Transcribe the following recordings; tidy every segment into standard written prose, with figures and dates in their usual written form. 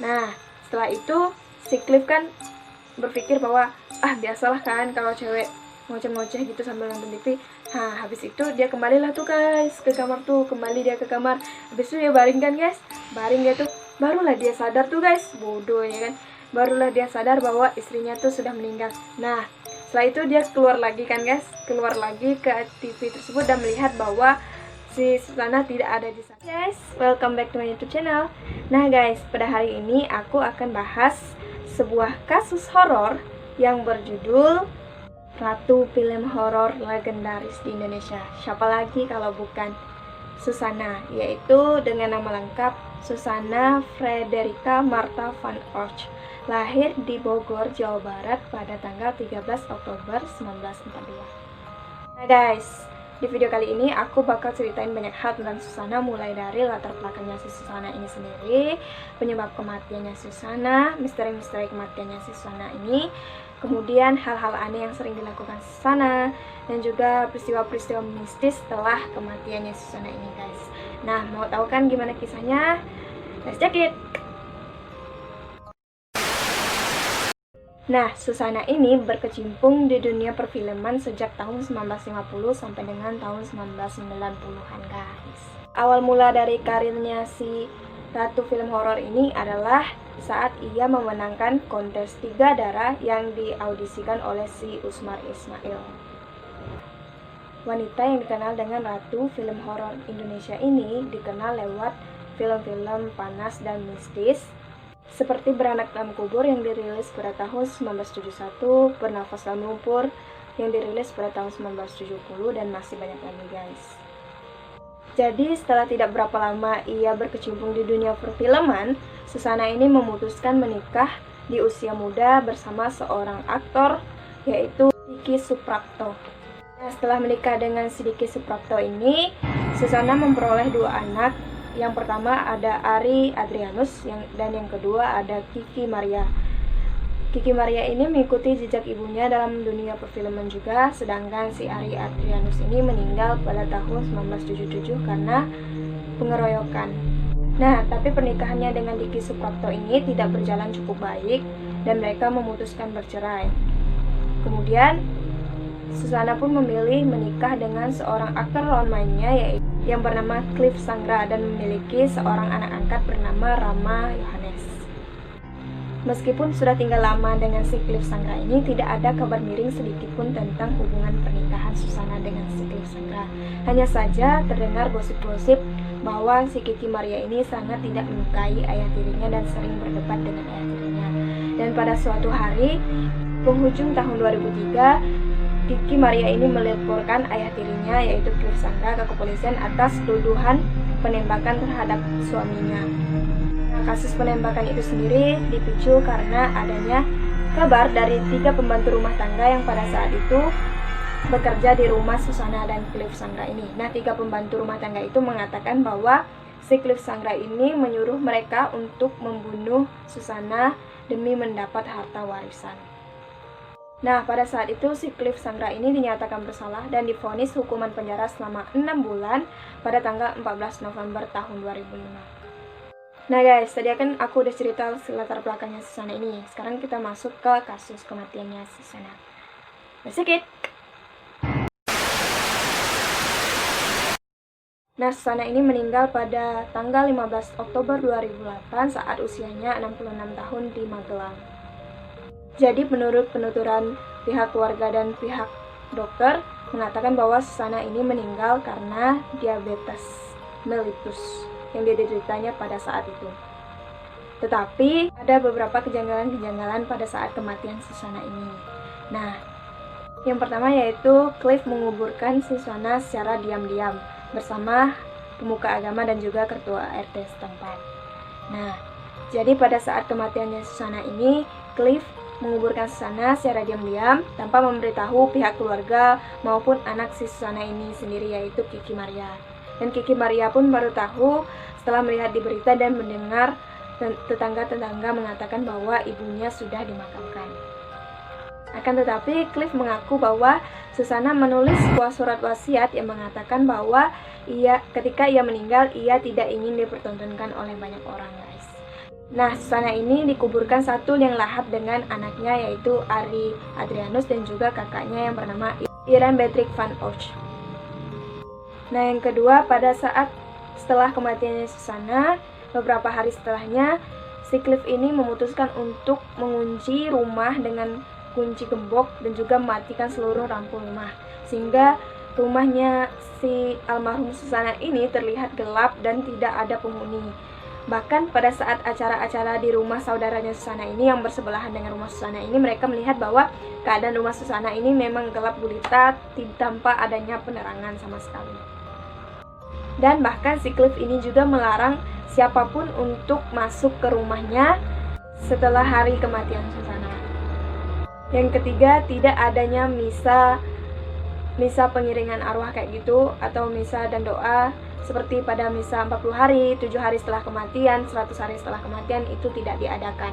Nah, setelah itu si Cliff kan berpikir bahwa biasalah kan kalau cewek ngoceh-ngoceh gitu sambil nonton TV. Nah, habis itu dia kembalilah tuh guys ke kamar tuh, kembali dia ke kamar. Habis itu dia baring kan guys, baring dia tuh, barulah dia sadar tuh guys, bodoh ya kan. Barulah dia sadar bahwa istrinya tuh sudah meninggal. Nah, setelah itu dia keluar lagi kan guys, keluar lagi ke TV tersebut dan melihat bahwa si Susana tidak ada di sana. Guys, welcome back to my YouTube channel. Nah guys, pada hari ini aku akan bahas sebuah kasus horor yang berjudul Ratu Film Horor Legendaris di Indonesia. Siapa lagi kalau bukan Susana, yaitu dengan nama lengkap Susana Frederika Martha van Orch. Lahir di Bogor, Jawa Barat pada tanggal 13 Oktober 1942. Nah guys, di video kali ini aku bakal ceritain banyak hal tentang Susana, mulai dari latar belakangnya si Susana ini sendiri, penyebab kematiannya Susana, misteri-misteri kematiannya si Susana ini, kemudian hal-hal aneh yang sering dilakukan Susana, dan juga peristiwa-peristiwa mistis setelah kematiannya Susana ini guys. Nah, mau tahu kan gimana kisahnya? Let's check it! Nah, Susana ini berkecimpung di dunia perfilman sejak tahun 1950 sampai dengan tahun 1990-an guys. Awal mula dari karirnya si Ratu Film Horor ini adalah saat ia memenangkan kontes 3 darah yang diaudisikan oleh si Usmar Ismail. Wanita yang dikenal dengan Ratu Film Horor Indonesia ini dikenal lewat film-film panas dan mistis seperti Beranak Dalam Kubur yang dirilis pada tahun 1971, Bernafas Dalam Lumpur yang dirilis pada tahun 1970, dan masih banyak lagi guys. Jadi setelah tidak berapa lama ia berkecimpung di dunia perfilman, Susana ini memutuskan menikah di usia muda bersama seorang aktor, yaitu Diki Suprapto. Nah, setelah menikah dengan si Diki Suprapto ini, Susana memperoleh 2 anak. Yang pertama ada Ari Adrianus, dan yang kedua ada Kiki Maria. Kiki Maria ini mengikuti jejak ibunya dalam dunia perfilman juga, sedangkan si Ari Adrianus ini meninggal pada tahun 1977 karena pengeroyokan. Nah, tapi pernikahannya dengan Diki Suprapto ini tidak berjalan cukup baik dan mereka memutuskan bercerai. Kemudian Susana pun memilih menikah dengan seorang aktor lawan mainnya, yaitu yang bernama Cliff Sangra, dan memiliki seorang anak angkat bernama Rama Yohanes. Meskipun sudah tinggal lama dengan si Cliff Sangra ini, tidak ada kabar miring sedikitpun tentang hubungan pernikahan Susana dengan si Cliff Sangra. Hanya saja terdengar gosip-gosip bahwa si Kiki Maria ini sangat tidak menyukai ayah tirinya dan sering berdebat dengan ayah tirinya. Dan pada suatu hari, penghujung tahun 2003, Kiki Maria ini melaporkan ayah tirinya, yaitu Cliff Sangra, ke kepolisian atas tuduhan penembakan terhadap suaminya. Nah, kasus penembakan itu sendiri dipicu karena adanya kabar dari 3 pembantu rumah tangga yang pada saat itu bekerja di rumah Susana dan Cliff Sangra ini. Nah, 3 pembantu rumah tangga itu mengatakan bahwa si Cliff Sangra ini menyuruh mereka untuk membunuh Susana demi mendapat harta warisan. Nah, pada saat itu si Cliff Sangra ini dinyatakan bersalah dan divonis hukuman penjara selama 6 bulan pada tanggal 14 November tahun 2005. Nah guys, tadi kan aku udah cerita latar belakangnya Susana ini. Sekarang kita masuk ke kasus kematiannya Susana. Let's check it! Nah, Susana ini meninggal pada tanggal 15 Oktober 2008 saat usianya 66 tahun di Magelang. Jadi menurut penuturan pihak keluarga dan pihak dokter mengatakan bahwa Susana ini meninggal karena diabetes mellitus yang dideritanya pada saat itu. Tetapi ada beberapa kejanggalan-kejanggalan pada saat kematian Susana ini. Nah, yang pertama yaitu Cliff menguburkan Susana secara diam-diam bersama pemuka agama dan juga ketua RT setempat. Nah, jadi pada saat kematiannya Susana ini, Cliff menguburkan Susana secara diam-diam tanpa memberitahu pihak keluarga maupun anak si Susana ini sendiri, yaitu Kiki Maria. Dan Kiki Maria pun baru tahu setelah melihat di berita dan mendengar tetangga-tetangga mengatakan bahwa ibunya sudah dimakamkan. Akan tetapi Cliff mengaku bahwa Susana menulis sebuah surat wasiat yang mengatakan bahwa ketika ia meninggal ia tidak ingin dipertontonkan oleh banyak orang guys. Nah, Susana ini dikuburkan satu liang lahat dengan anaknya yaitu Ari Adrianus dan juga kakaknya yang bernama Irene Beatrix van Och. Nah, yang kedua, pada saat setelah kematiannya Susana, beberapa hari setelahnya, si Cliff ini memutuskan untuk mengunci rumah dengan kunci gembok dan juga mematikan seluruh lampu rumah, sehingga rumahnya si almarhum Susana ini terlihat gelap dan tidak ada penghuni. Bahkan pada saat acara-acara di rumah saudaranya Susana ini yang bersebelahan dengan rumah Susana ini, mereka melihat bahwa keadaan rumah Susana ini memang gelap gulita tanpa adanya penerangan sama sekali. Dan bahkan si Cliff ini juga melarang siapapun untuk masuk ke rumahnya setelah hari kematian Susana. Yang ketiga, tidak adanya misa pengiringan arwah kayak gitu, atau misa dan doa seperti pada misa 40 hari, 7 hari setelah kematian, 100 hari setelah kematian, itu tidak diadakan.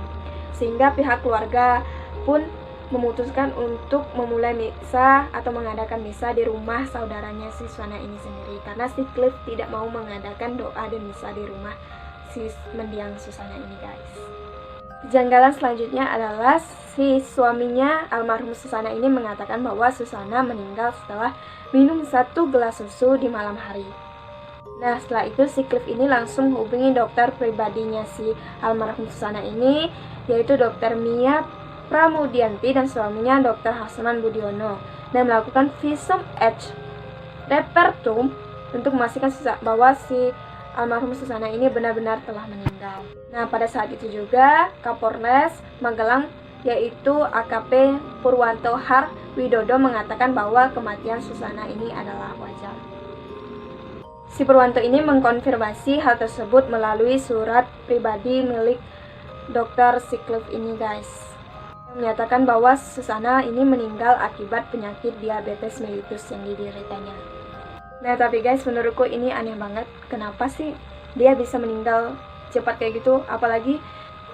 Sehingga pihak keluarga pun memutuskan untuk memulai misa atau mengadakan misa di rumah saudaranya si Susana ini sendiri, karena si Cliff tidak mau mengadakan doa dan misa di rumah si mendiang Susana ini, guys. Kejanggalan selanjutnya adalah si suaminya almarhum Susana ini mengatakan bahwa Susana meninggal setelah minum 1 gelas susu di malam hari. Nah, setelah itu si Cliff ini langsung hubungi dokter pribadinya si almarhum Susana ini, yaitu Dr. Mia Pramudianti dan suaminya Dr. Hasman Budiono, dan melakukan visum et repertum untuk memastikan bahwa si almarhum Susana ini benar-benar telah meninggal. Nah, pada saat itu juga Kapolres Magelang yaitu AKP Purwanto Har Widodo mengatakan bahwa kematian Susana ini adalah wajar. Si Purwanto ini mengkonfirmasi hal tersebut melalui surat pribadi milik Dr. Cliff ini, guys, yang menyatakan bahwa Susana ini meninggal akibat penyakit diabetes mellitus yang dideritanya. Nah, tapi guys, menurutku ini aneh banget. Kenapa sih dia bisa meninggal cepat kayak gitu? Apalagi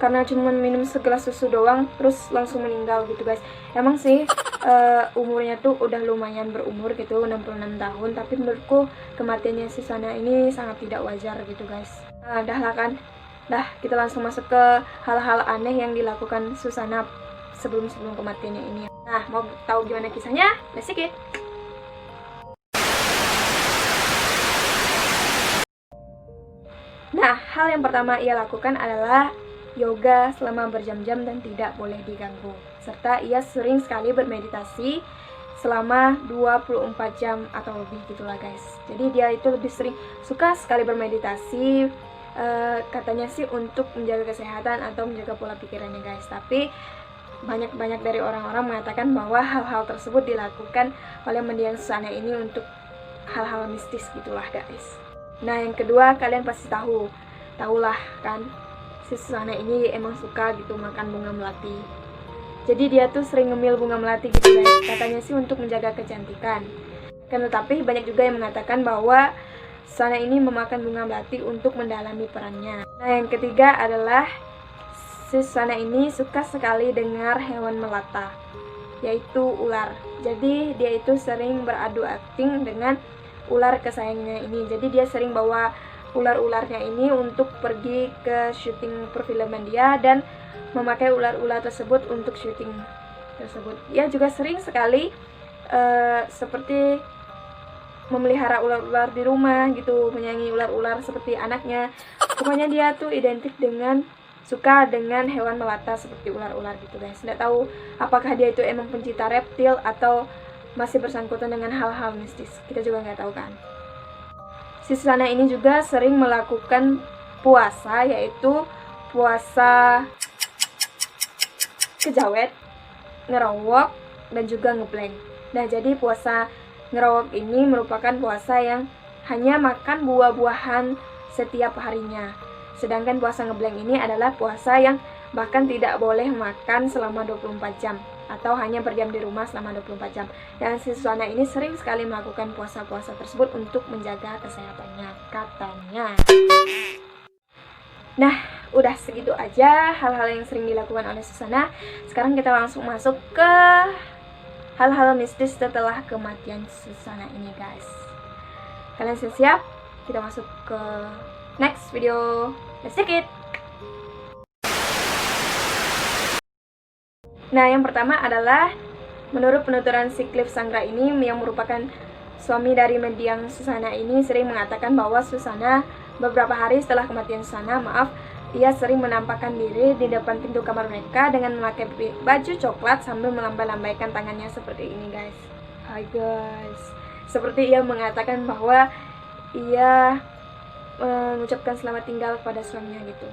karena cuma minum segelas susu doang terus langsung meninggal gitu, guys. Emang sih umurnya tuh udah lumayan berumur gitu, 66 tahun, tapi menurutku kematiannya si Susana ini sangat tidak wajar gitu, guys. Nah, dah lah kan. Dah, kita langsung masuk ke hal-hal aneh yang dilakukan Susana sebelum kematiannya ini. Nah, mau tahu gimana kisahnya? Let's see it. Nah, hal yang pertama ia lakukan adalah yoga selama berjam-jam dan tidak boleh diganggu. Serta ia sering sekali bermeditasi selama 24 jam atau lebih gitulah, guys. Jadi dia itu lebih sering suka sekali bermeditasi, katanya sih untuk menjaga kesehatan atau menjaga pola pikirannya, guys. Tapi banyak dari orang-orang mengatakan bahwa hal-hal tersebut dilakukan oleh mendiang Susana ini untuk hal-hal mistis gitulah, guys. Nah, yang kedua, kalian pasti tahulah kan, si Susana ini emang suka gitu makan bunga melati. Jadi dia tuh sering ngemil bunga melati gitu, guys. Katanya sih untuk menjaga kecantikan. Kan tetapi banyak juga yang mengatakan bahwa Susana ini memakan bunga melati untuk mendalami perannya. Nah, yang ketiga adalah si Susana ini suka sekali dengar hewan melata, yaitu ular. Jadi dia itu sering beradu akting dengan ular kesayangannya ini. Jadi dia sering bawa ular-ularnya ini untuk pergi ke syuting perfilman dia dan memakai ular-ular tersebut untuk syuting tersebut. Dia juga sering sekali seperti memelihara ular-ular di rumah gitu, menyayangi ular-ular seperti anaknya. Pokoknya dia tuh identik dengan suka dengan hewan melata seperti ular-ular gitu, guys. Nggak tahu apakah dia itu emang pencinta reptil atau masih bersangkutan dengan hal-hal mistis. Kita juga nggak tahu kan. Si Susana ini juga sering melakukan puasa, yaitu puasa kejawet, ngerawok, dan juga ngeblank. Nah, jadi puasa ngerawok ini merupakan puasa yang hanya makan buah-buahan setiap harinya. Sedangkan puasa ngeblank ini adalah puasa yang bahkan tidak boleh makan selama 24 jam atau hanya berdiam di rumah selama 24 jam. Dan si Susana ini sering sekali melakukan puasa-puasa tersebut untuk menjaga kesehatannya, katanya. Nah, udah segitu aja hal-hal yang sering dilakukan oleh Susana. Sekarang kita langsung masuk ke hal-hal mistis setelah kematian Susana ini, guys. Kalian siap? Kita masuk ke next video. Let's take it! Nah, yang pertama adalah menurut penuturan si Cliff Sanggra ini yang merupakan suami dari mendiang Susana ini sering mengatakan bahwa Susana beberapa hari setelah kematian Susana, ia sering menampakkan diri di depan pintu kamar mereka dengan memakai baju coklat sambil melambai-lambaikan tangannya seperti ini, guys. Hai guys, seperti ia mengatakan bahwa ia mengucapkan selamat tinggal kepada suaminya gitu.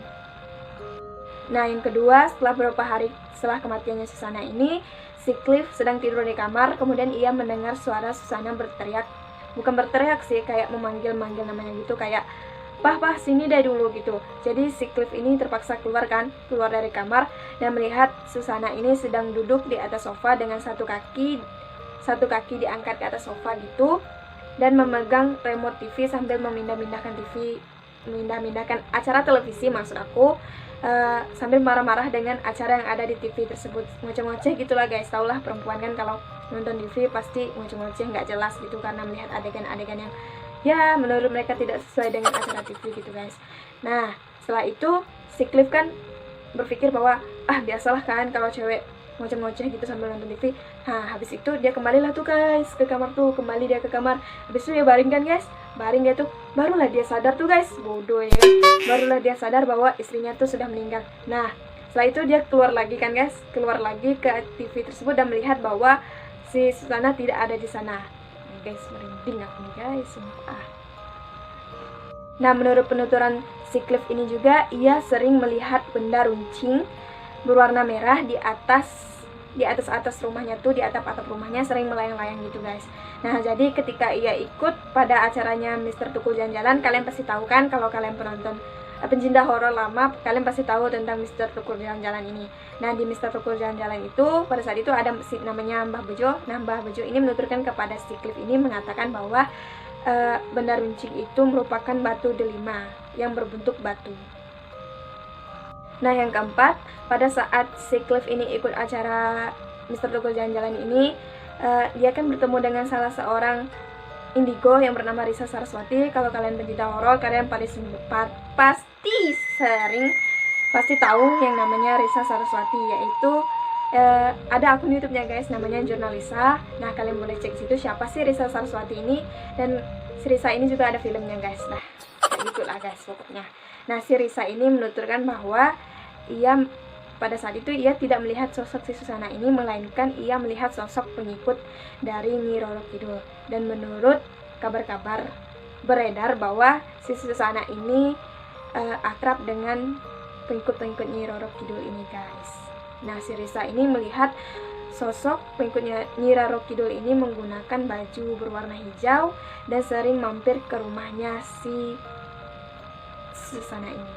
Nah, yang kedua, setelah beberapa hari setelah kematiannya Susana ini, si Cliff sedang tidur di kamar, kemudian ia mendengar suara Susana berteriak. Bukan berteriak sih, kayak memanggil-manggil namanya gitu, kayak Pah, sini deh dulu gitu. Jadi si Cliff ini terpaksa keluar dari kamar dan melihat Susana ini sedang duduk di atas sofa dengan satu kaki diangkat ke atas sofa gitu, dan memegang remote TV sambil memindah-mindahkan acara televisi maksud aku, sambil marah-marah dengan acara yang ada di TV tersebut. Ngoceh-ngoceh gitulah guys. Taulah perempuan kan kalau nonton TV pasti ngoceh-ngoceh nggak jelas gitu, karena melihat adegan-adegan yang ya menurut mereka tidak sesuai dengan acara TV gitu guys. Nah, setelah itu si Cliff kan berpikir bahwa biasalah kan kalau cewek ngoceh-ngoceh gitu sambil nonton TV. Nah, habis itu dia kembalilah tuh guys ke kamar tuh, dia ke kamar. Habis itu dia baring kan guys, baring dia tuh, barulah dia sadar tuh guys, bodoh ya, barulah dia sadar bahwa istrinya tuh sudah meninggal. Nah, setelah itu dia keluar lagi kan guys, keluar lagi ke TV tersebut dan melihat bahwa si Susana tidak ada di sana. Nah, guys, merinding aku nih guys, sumpah. Nah, menurut penuturan si Cliff ini juga, ia sering melihat benda runcing berwarna merah di atas rumahnya tuh, di atap rumahnya sering melayang-layang gitu guys. Nah, jadi ketika ia ikut pada acaranya Mr. Tukul Jalan-Jalan, kalian pasti tahu kan, kalau kalian penonton pencinta horor lama, kalian pasti tahu tentang Mr. Tukul Jalan-Jalan ini. Nah, di Mr. Tukul Jalan-Jalan itu pada saat itu ada namanya Mbah Bejo. Nah, Mbah Bejo ini menuturkan kepada si Cliff ini mengatakan bahwa benda runcing itu merupakan batu delima yang berbentuk batu. Nah, yang keempat, pada saat si Cliff ini ikut acara Mr. Tukul Jalan-Jalan ini, dia kan bertemu dengan salah seorang indigo yang bernama Risa Saraswati. Kalau kalian pencinta horor, kalian pasti tahu yang namanya Risa Saraswati, yaitu ada akun YouTube-nya guys, namanya Jurnalisa. Nah, kalian boleh cek situ siapa sih Risa Saraswati ini, dan si Risa ini juga ada filmnya guys. Nah, kayak gitulah guys pokoknya. Nah, si Risa ini menuturkan bahwa pada saat itu ia tidak melihat sosok si Susana ini, melainkan ia melihat sosok pengikut dari Nyi Roro Kidul. Dan menurut kabar-kabar beredar bahwa si Susana ini akrab dengan pengikut-pengikut Nyi Roro Kidul ini guys. Nah, si Risa ini melihat sosok pengikutnya Nyi Roro Kidul ini menggunakan baju berwarna hijau dan sering mampir ke rumahnya si Susana ini.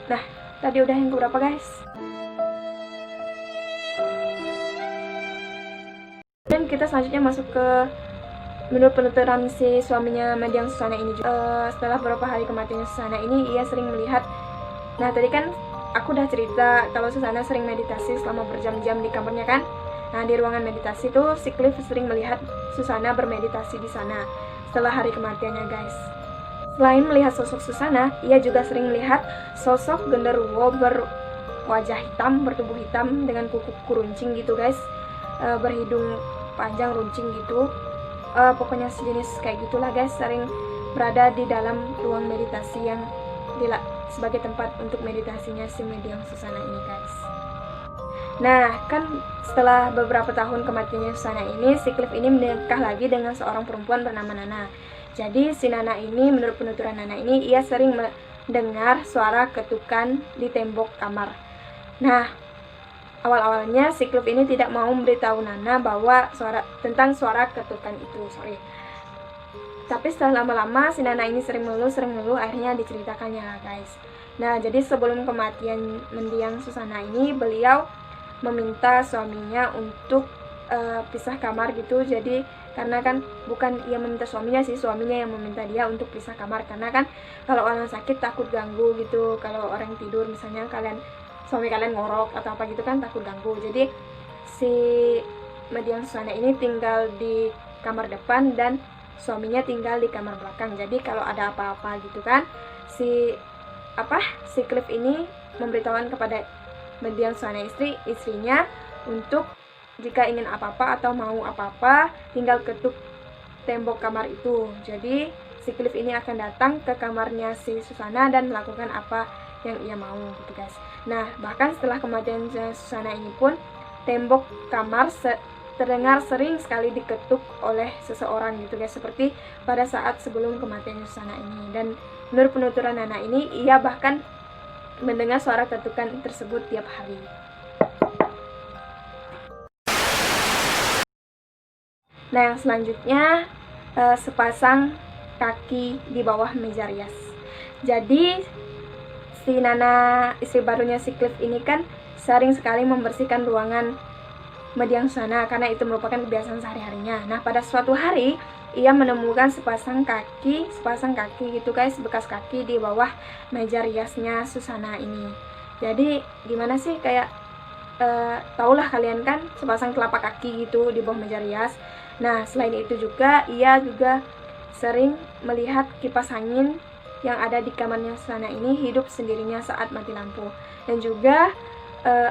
Nah, tadi udah yang keberapa guys? Dan kita selanjutnya masuk ke menurut penuturan si suaminya mendiang Susana ini juga. Setelah beberapa hari kematian Susana ini, ia sering melihat. Nah, tadi kan aku udah cerita kalau Susana sering meditasi selama berjam-jam di kamarnya kan. Nah, di ruangan meditasi tuh si Cliff sering melihat Susana bermeditasi di sana setelah hari kematiannya guys. Selain melihat sosok Susana, ia juga sering melihat sosok genderuwo berwajah hitam, bertubuh hitam dengan kuku runcing gitu guys, berhidung panjang runcing gitu. Pokoknya sejenis kayak gitulah guys, sering berada di dalam ruang meditasi yang sebagai tempat untuk meditasinya si mendiang Susana ini guys. Nah, kan setelah beberapa tahun kematiannya Susana ini, si Cliff ini menikah lagi dengan seorang perempuan bernama Nana. Jadi si Nana ini, menurut penuturan Nana ini, ia sering mendengar suara ketukan di tembok kamar. Nah, awal-awalnya si Cliff ini tidak mau memberitahu Nana bahwa tentang suara ketukan itu, Tapi setelah lama-lama si Nana ini sering mengeluh, akhirnya diceritakannya lah guys. Nah, jadi sebelum kematian mendiang Susana ini, beliau meminta suaminya untuk pisah kamar gitu. Jadi karena kan bukan ia meminta suaminya sih, suaminya yang meminta dia untuk pisah kamar, karena kan kalau orang sakit takut ganggu gitu. Kalau orang tidur misalnya suami kalian ngorok atau apa gitu kan takut ganggu. Jadi si mendiang Susana ini tinggal di kamar depan dan suaminya tinggal di kamar belakang. Jadi kalau ada apa-apa gitu kan, si Cliff ini memberitahukan kepada mendiang suami istrinya untuk jika ingin apa-apa atau mau apa-apa tinggal ketuk tembok kamar itu. Jadi si Cliff ini akan datang ke kamarnya si Susana dan melakukan apa yang ia mau gitu guys. Nah, bahkan setelah kematian Susana ini pun tembok kamar terdengar sering sekali diketuk oleh seseorang gitu guys, seperti pada saat sebelum kematian Susana ini. Dan menurut penuturan Nana ini, ia bahkan mendengar suara ketukan tersebut tiap hari. Nah, yang selanjutnya sepasang kaki di bawah meja rias. Jadi si Nana, istri barunya si Cliff ini kan sering sekali membersihkan ruangan mendiang Susana karena itu merupakan kebiasaan sehari-harinya. Nah, pada suatu hari ia menemukan sepasang kaki gitu guys, bekas kaki di bawah meja riasnya Susana ini. Jadi gimana sih, kayak tahulah kalian kan sepasang telapak kaki gitu di bawah meja rias. Nah, selain itu juga ia juga sering melihat kipas angin yang ada di kamarnya Susana ini hidup sendirinya saat mati lampu. Dan juga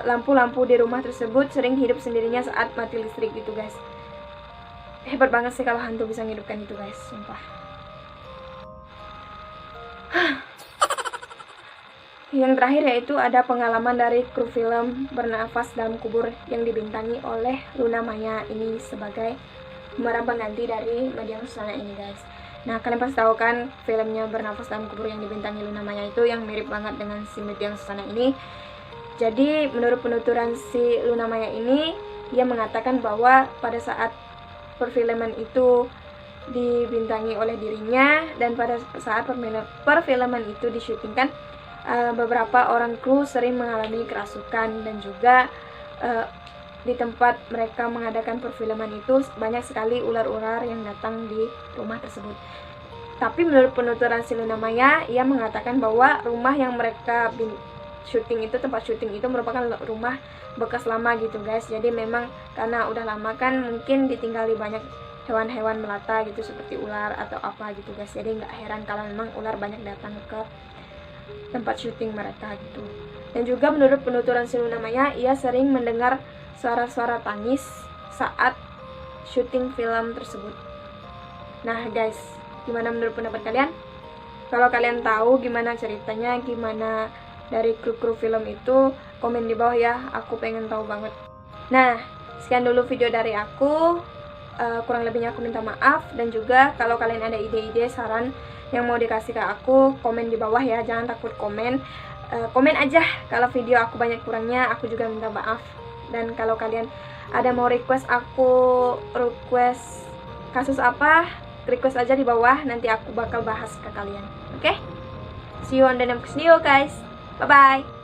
lampu-lampu di rumah tersebut sering hidup sendirinya saat mati listrik gitu guys. Hebat banget sih kalau hantu bisa menghidupkan itu guys, sumpah. Yang terakhir yaitu ada pengalaman dari kru film Bernafas Dalam Kubur yang dibintangi oleh Luna Maya ini sebagai pemeran pengganti dari mendiang Susana ini guys. Nah, kalian pasti tahu kan filmnya Bernafas Dalam Kubur yang dibintangi Luna Maya itu yang mirip banget dengan si mendiang Susana ini. Jadi menurut penuturan si Luna Maya ini, ia mengatakan bahwa pada saat perfilman itu dibintangi oleh dirinya dan pada saat perfilman itu disyutingkan, beberapa orang kru sering mengalami kerasukan dan juga di tempat mereka mengadakan perfilman itu banyak sekali ular-ular yang datang di rumah tersebut. Tapi menurut penuturan si Luna Maya, ia mengatakan bahwa rumah yang mereka syuting itu, tempat syuting itu merupakan rumah bekas lama gitu guys. Jadi memang karena udah lama kan mungkin ditinggali banyak hewan-hewan melata gitu seperti ular atau apa gitu guys. Jadi nggak heran kalau memang ular banyak datang ke tempat syuting mereka gitu. Dan juga menurut penuturan si Luna Maya, ia sering mendengar suara-suara tangis saat syuting film tersebut. Nah guys, gimana menurut pendapat kalian? Kalau kalian tahu gimana ceritanya, gimana dari kru film itu, komen di bawah ya, aku pengen tahu banget. Nah, sekian dulu video dari aku. Kurang lebihnya aku minta maaf. Dan juga kalau kalian ada ide-ide, saran yang mau dikasih ke aku, komen di bawah ya, jangan takut komen. Komen aja kalau video aku banyak kurangnya, aku juga minta maaf. Dan kalau kalian ada mau request kasus apa, request aja di bawah, nanti aku bakal bahas ke kalian. Oke? See you on the next video guys. Bye-bye.